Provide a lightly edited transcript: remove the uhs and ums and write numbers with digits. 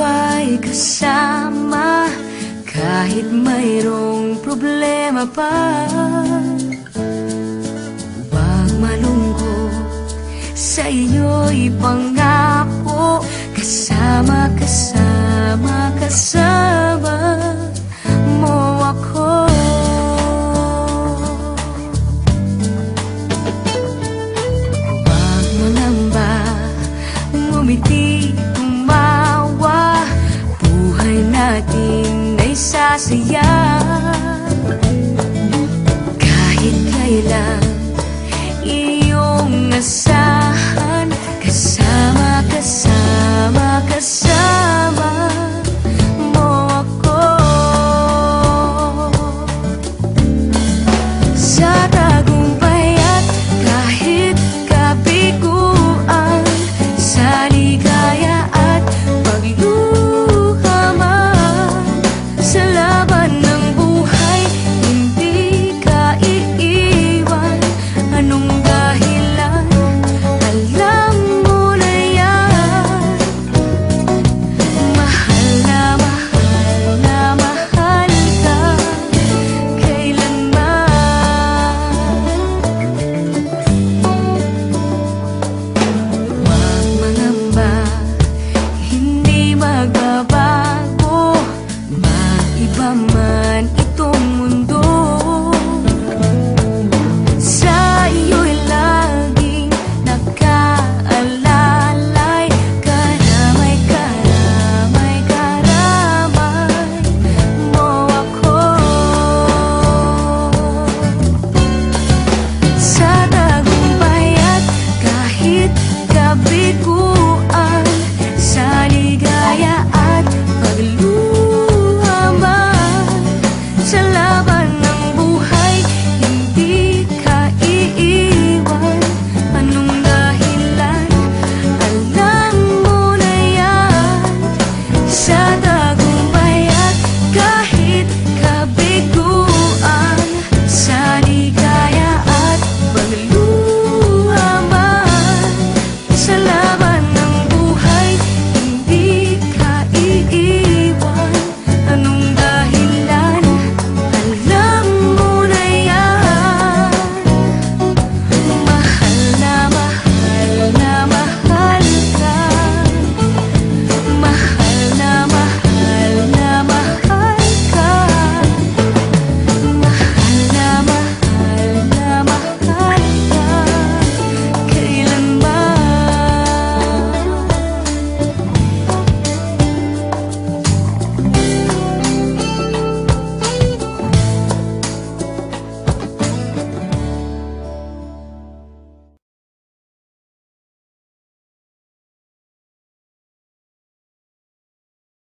ay kasama kahit mayroong problema pa. Huwag malungkot, sa iyo'y pangako, kasama, kasama, kasama mo ako. Huwag mo nang ba ngumiti, tumawa, buhay natin ay sasaya. Kahit kailan iyong asahan, kasama, kasama, kasama mo ako. Sa tagumpay at kahit kabiguan, sa ligaya at pagluha man, sa laban ng buhay hindi ka iiwan. Anong dahilan? Alam mo na yan. Mahal na mahal na mahal ka kailanman. Huwag mangamba, hindi magbabago, maiba man itong mundo. Sa iyo'y laging nakaalalay, karamay, karamay, karamay mo ako. Sa tagumpay at kahit kabiguan, sa ligaya at pagluha man, sa laban ng buhay hindi ka iiwan. Anong dahilan? Alam mo na yan. Sa